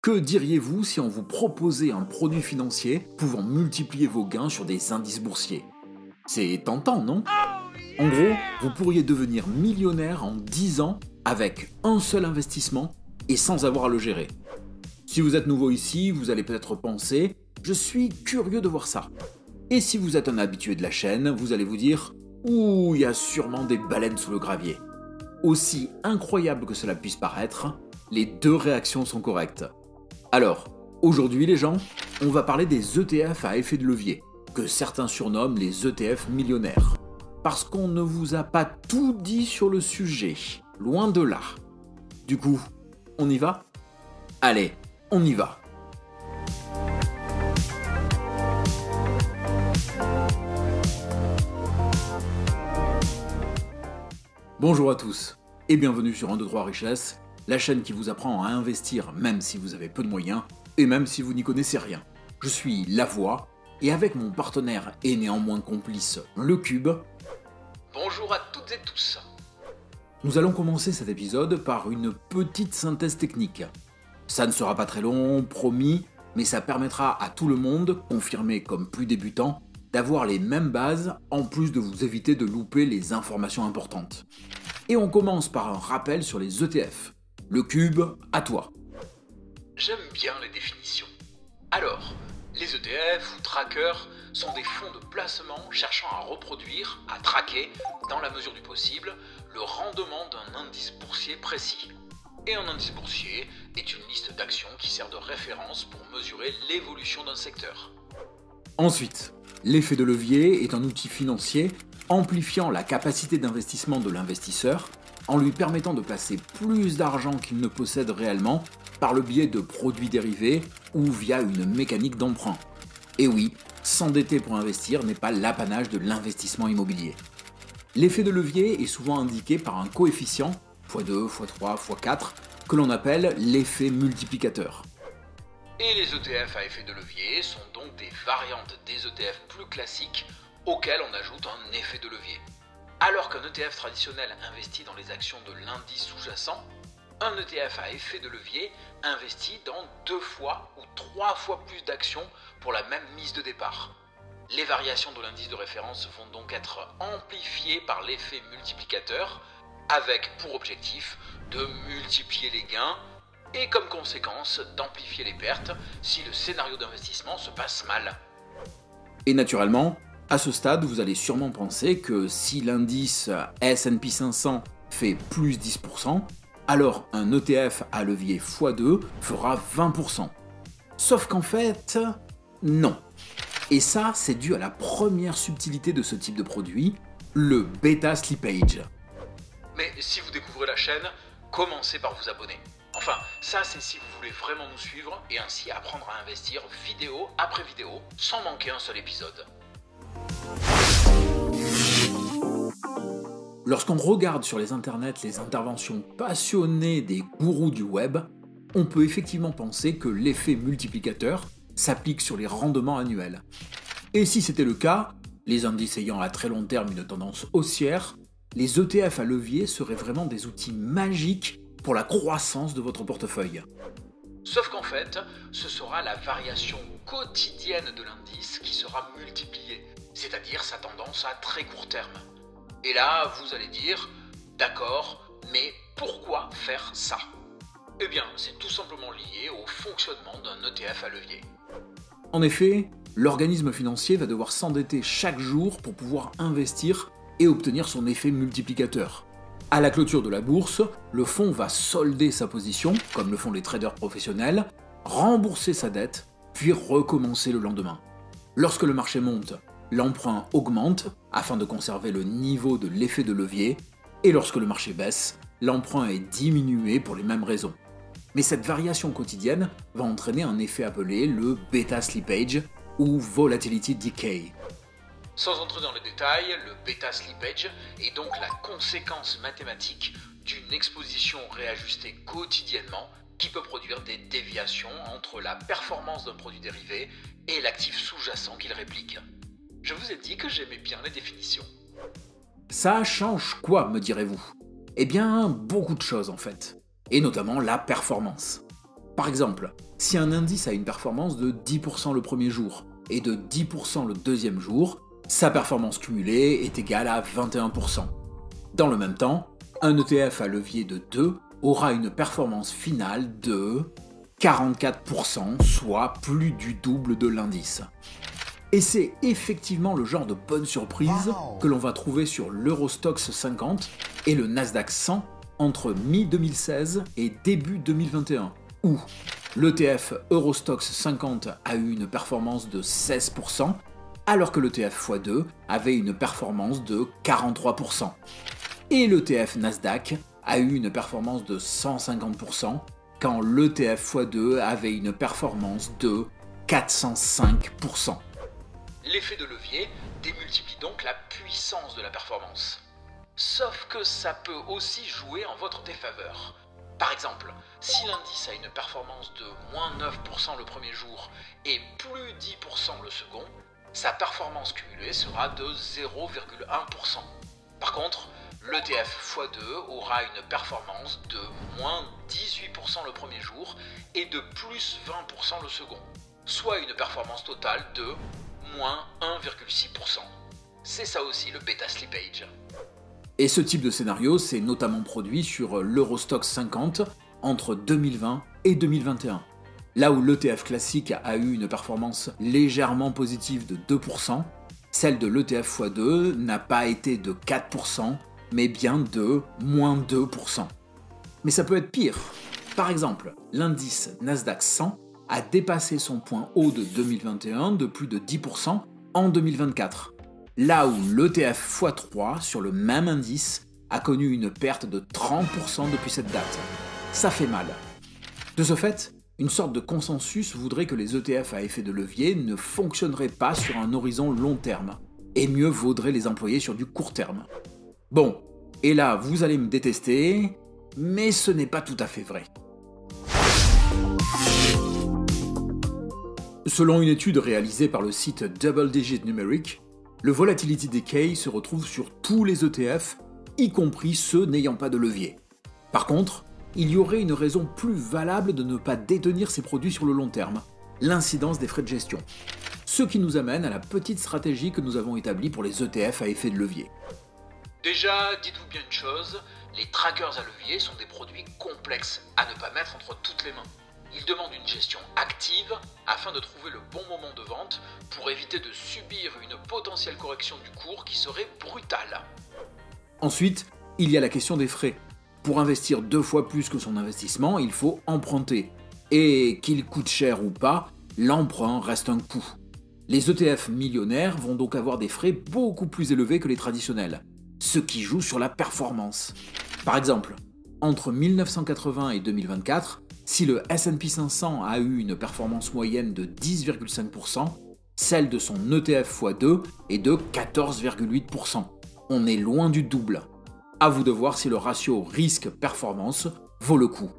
Que diriez-vous si on vous proposait un produit financier pouvant multiplier vos gains sur des indices boursiers? C'est tentant, non? En gros, vous pourriez devenir millionnaire en 10 ans avec un seul investissement et sans avoir à le gérer. Si vous êtes nouveau ici, vous allez peut-être penser « Je suis curieux de voir ça ». Et si vous êtes un habitué de la chaîne, vous allez vous dire « Ouh, il y a sûrement des baleines sous le gravier ». Aussi incroyable que cela puisse paraître, les deux réactions sont correctes. Alors, aujourd'hui les gens, on va parler des ETF à effet de levier, que certains surnomment les ETF millionnaires. Parce qu'on ne vous a pas tout dit sur le sujet, loin de là. Du coup, on y va? Allez, on y va. Bonjour à tous, et bienvenue sur 1, 2, 3 Richesse, la chaîne qui vous apprend à investir même si vous avez peu de moyens, et même si vous n'y connaissez rien. Je suis La Voix, et avec mon partenaire et néanmoins complice, Le Cube. Bonjour à toutes et tous. Nous allons commencer cet épisode par une petite synthèse technique. Ça ne sera pas très long, promis, mais ça permettra à tout le monde, confirmé comme plus débutant, d'avoir les mêmes bases, en plus de vous éviter de louper les informations importantes. Et on commence par un rappel sur les ETF. Le Cube, à toi. J'aime bien les définitions. Alors, les ETF ou trackers sont des fonds de placement cherchant à reproduire, à traquer, dans la mesure du possible, le rendement d'un indice boursier précis. Et un indice boursier est une liste d'actions qui sert de référence pour mesurer l'évolution d'un secteur. Ensuite, l'effet de levier est un outil financier amplifiant la capacité d'investissement de l'investisseur en lui permettant de placer plus d'argent qu'il ne possède réellement par le biais de produits dérivés ou via une mécanique d'emprunt. Et oui, s'endetter pour investir n'est pas l'apanage de l'investissement immobilier. L'effet de levier est souvent indiqué par un coefficient x2, x3, x4 que l'on appelle l'effet multiplicateur. Et les ETF à effet de levier sont donc des variantes des ETF plus classiques auxquels on ajoute un effet de levier. Alors qu'un ETF traditionnel investit dans les actions de l'indice sous-jacent, un ETF à effet de levier investit dans 2 fois ou 3 fois plus d'actions pour la même mise de départ. Les variations de l'indice de référence vont donc être amplifiées par l'effet multiplicateur, avec pour objectif de multiplier les gains et comme conséquence d'amplifier les pertes si le scénario d'investissement se passe mal. Et naturellement, à ce stade, vous allez sûrement penser que si l'indice S&P 500 fait plus 10%, alors un ETF à levier x2 fera 20%. Sauf qu'en fait, non. Et ça, c'est dû à la première subtilité de ce type de produit, le bêta slippage. Mais si vous découvrez la chaîne, commencez par vous abonner. Enfin, ça c'est si vous voulez vraiment nous suivre et ainsi apprendre à investir vidéo après vidéo sans manquer un seul épisode. Lorsqu'on regarde sur les internets les interventions passionnées des gourous du web, on peut effectivement penser que l'effet multiplicateur s'applique sur les rendements annuels. Et si c'était le cas, les indices ayant à très long terme une tendance haussière, les ETF à levier seraient vraiment des outils magiques pour la croissance de votre portefeuille. Sauf qu'en fait, ce sera la variation quotidienne de l'indice qui sera multipliée, c'est-à-dire sa tendance à très court terme. Et là, vous allez dire, d'accord, mais pourquoi faire ça? Eh bien, c'est tout simplement lié au fonctionnement d'un ETF à levier. En effet, l'organisme financier va devoir s'endetter chaque jour pour pouvoir investir et obtenir son effet multiplicateur. À la clôture de la bourse, le fonds va solder sa position, comme le font les traders professionnels, rembourser sa dette, puis recommencer le lendemain. Lorsque le marché monte, l'emprunt augmente afin de conserver le niveau de l'effet de levier, et lorsque le marché baisse, l'emprunt est diminué pour les mêmes raisons. Mais cette variation quotidienne va entraîner un effet appelé le bêta slippage ou volatility decay. Sans entrer dans les détails, le bêta slippage est donc la conséquence mathématique d'une exposition réajustée quotidiennement qui peut produire des déviations entre la performance d'un produit dérivé et l'actif sous-jacent qu'il réplique. Je vous ai dit que j'aimais bien les définitions. Ça change quoi, me direz-vous? Eh bien, beaucoup de choses en fait, et notamment la performance. Par exemple, si un indice a une performance de 10% le premier jour et de 10% le deuxième jour, sa performance cumulée est égale à 21%. Dans le même temps, un ETF à levier de 2 aura une performance finale de 44%, soit plus du double de l'indice. Et c'est effectivement le genre de bonne surprise que l'on va trouver sur l'Eurostoxx 50 et le Nasdaq 100 entre mi-2016 et début 2021, où l'ETF Eurostoxx 50 a eu une performance de 16%, alors que l'ETF x2 avait une performance de 43%. Et l'ETF Nasdaq a eu une performance de 150%, quand l'ETF x2 avait une performance de 405%. L'effet de levier démultiplie donc la puissance de la performance. Sauf que ça peut aussi jouer en votre défaveur. Par exemple, si l'indice a une performance de moins 9% le premier jour et plus 10% le second, sa performance cumulée sera de 0,1%. Par contre, l'ETF x2 aura une performance de moins 18% le premier jour et de plus 20% le second, soit une performance totale de moins 1,6%. C'est ça aussi le bêta slippage. Et ce type de scénario s'est notamment produit sur l'Eurostoxx 50 entre 2020 et 2021. Là où l'ETF classique a eu une performance légèrement positive de 2%, celle de l'ETF x2 n'a pas été de 4%, mais bien de moins 2%. Mais ça peut être pire. Par exemple, l'indice Nasdaq 100 a dépassé son point haut de 2021 de plus de 10% en 2024. Là où l'ETF x3 sur le même indice a connu une perte de 30% depuis cette date. Ça fait mal. De ce fait, une sorte de consensus voudrait que les ETF à effet de levier ne fonctionneraient pas sur un horizon long terme, et mieux vaudrait les employer sur du court terme. Bon, et là vous allez me détester, mais ce n'est pas tout à fait vrai. Selon une étude réalisée par le site Double Digit Numeric, le Volatility Decay se retrouve sur tous les ETF, y compris ceux n'ayant pas de levier. Par contre, il y aurait une raison plus valable de ne pas détenir ces produits sur le long terme, l'incidence des frais de gestion. Ce qui nous amène à la petite stratégie que nous avons établie pour les ETF à effet de levier. Déjà, dites-vous bien une chose, les trackers à levier sont des produits complexes à ne pas mettre entre toutes les mains. Ils demandent une gestion active afin de trouver le bon moment de vente pour éviter de subir une potentielle correction du cours qui serait brutale. Ensuite, il y a la question des frais. Pour investir 2 fois plus que son investissement, il faut emprunter. Et qu'il coûte cher ou pas, l'emprunt reste un coût. Les ETF millionnaires vont donc avoir des frais beaucoup plus élevés que les traditionnels, ce qui joue sur la performance. Par exemple, entre 1980 et 2024, si le S&P 500 a eu une performance moyenne de 10,5%, celle de son ETF x2 est de 14,8%. On est loin du double. À vous de voir si le ratio risque-performance vaut le coup.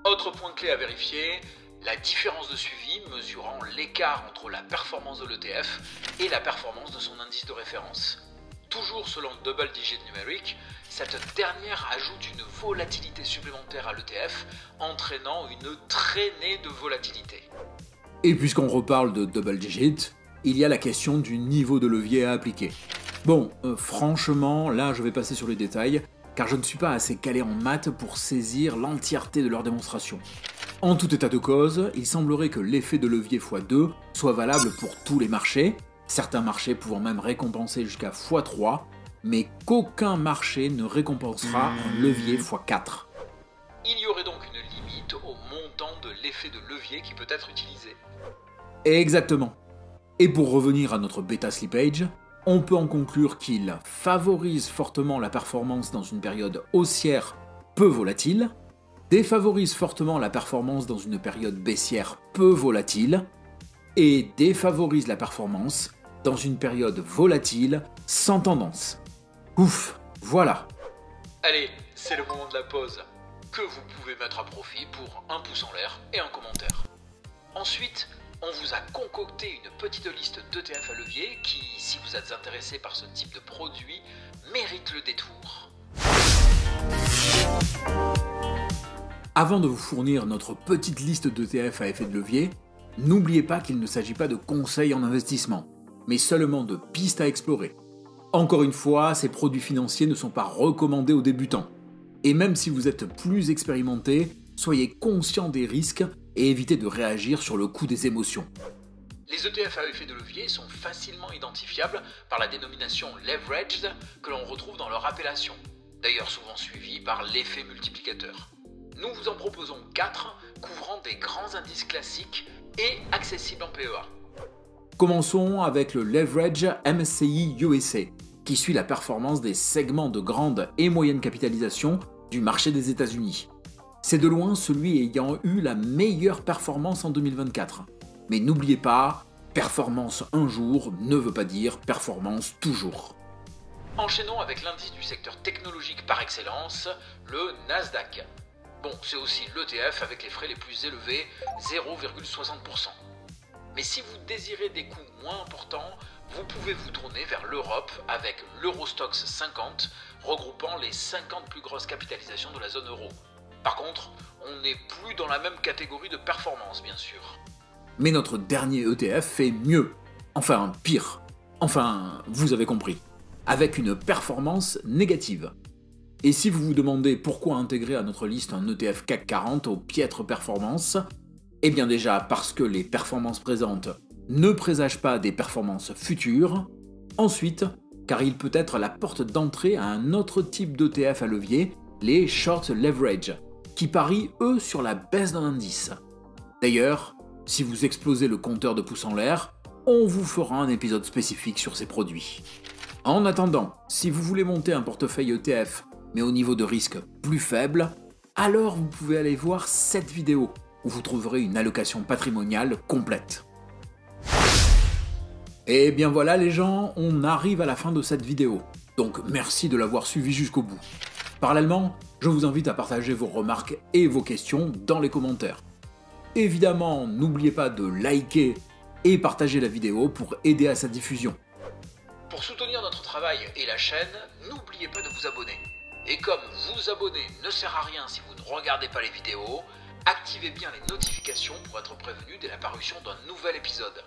Autre point clé à vérifier, la différence de suivi mesurant l'écart entre la performance de l'ETF et la performance de son indice de référence. Toujours selon Double Digit Numeric, cette dernière ajoute une volatilité supplémentaire à l'ETF, entraînant une traînée de volatilité. Et puisqu'on reparle de Double Digit, il y a la question du niveau de levier à appliquer. Bon, franchement, là je vais passer sur les détails, car je ne suis pas assez calé en maths pour saisir l'entièreté de leur démonstration. En tout état de cause, il semblerait que l'effet de levier x2 soit valable pour tous les marchés, certains marchés pouvant même récompenser jusqu'à x3, mais qu'aucun marché ne récompensera un levier x4. Il y aurait donc une limite au montant de l'effet de levier qui peut être utilisé. Exactement. Et pour revenir à notre bêta slippage, on peut en conclure qu'il favorise fortement la performance dans une période haussière peu volatile, défavorise fortement la performance dans une période baissière peu volatile, et défavorise la performance dans une période volatile sans tendance. Ouf, voilà. Allez, c'est le moment de la pause, que vous pouvez mettre à profit pour un pouce en l'air et un commentaire. Ensuite, on vous a concocté une petite liste d'ETF à levier qui, si vous êtes intéressé par ce type de produit, mérite le détour. Avant de vous fournir notre petite liste d'ETF à effet de levier, n'oubliez pas qu'il ne s'agit pas de conseils en investissement, mais seulement de pistes à explorer. Encore une fois, ces produits financiers ne sont pas recommandés aux débutants. Et même si vous êtes plus expérimenté, soyez conscient des risques et évitez de réagir sur le coup des émotions. Les ETF à effet de levier sont facilement identifiables par la dénomination leveraged que l'on retrouve dans leur appellation, d'ailleurs souvent suivie par l'effet multiplicateur. Nous vous en proposons 4 couvrant des grands indices classiques et accessibles en PEA. Commençons avec le Leverage MSCI USA, qui suit la performance des segments de grande et moyenne capitalisation du marché des États-Unis. C'est de loin celui ayant eu la meilleure performance en 2024. Mais n'oubliez pas, performance un jour ne veut pas dire performance toujours. Enchaînons avec l'indice du secteur technologique par excellence, le Nasdaq. Bon, c'est aussi l'ETF avec les frais les plus élevés, 0,60%. Mais si vous désirez des coûts moins importants, vous pouvez vous tourner vers l'Europe avec l'Eurostoxx 50, regroupant les 50 plus grosses capitalisations de la zone euro. Par contre, on n'est plus dans la même catégorie de performance, bien sûr. Mais notre dernier ETF fait mieux, enfin pire, enfin vous avez compris, avec une performance négative. Et si vous vous demandez pourquoi intégrer à notre liste un ETF CAC 40 aux piètres performances, eh bien déjà parce que les performances présentes ne présagent pas des performances futures, ensuite car il peut être la porte d'entrée à un autre type d'ETF à levier, les short leverage, qui parient eux sur la baisse d'un indice. D'ailleurs, si vous explosez le compteur de pouces en l'air, on vous fera un épisode spécifique sur ces produits. En attendant, si vous voulez monter un portefeuille ETF, mais au niveau de risque plus faible, alors vous pouvez aller voir cette vidéo, où vous trouverez une allocation patrimoniale complète. Et bien voilà les gens, on arrive à la fin de cette vidéo, donc merci de l'avoir suivi jusqu'au bout. Parallèlement, je vous invite à partager vos remarques et vos questions dans les commentaires. Évidemment, n'oubliez pas de liker et partager la vidéo pour aider à sa diffusion. Pour soutenir notre travail et la chaîne, n'oubliez pas de vous abonner. Et comme vous abonner ne sert à rien si vous ne regardez pas les vidéos, activez bien les notifications pour être prévenu dès la parution d'un nouvel épisode.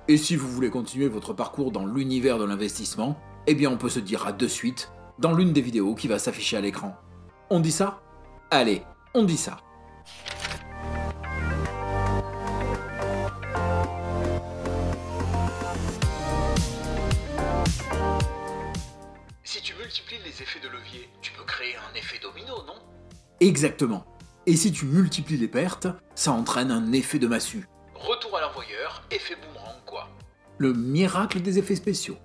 Et si vous voulez continuer votre parcours dans l'univers de l'investissement, eh bien on peut se dire à de suite dans l'une des vidéos qui va s'afficher à l'écran. On dit ça ? Allez, on dit ça. Si tu multiplies les effets de levier, tu peux créer un effet domino, non ? Exactement. Et si tu multiplies les pertes, ça entraîne un effet de massue. Retour à l'envoyeur, effet boomerang quoi. Le miracle des effets spéciaux.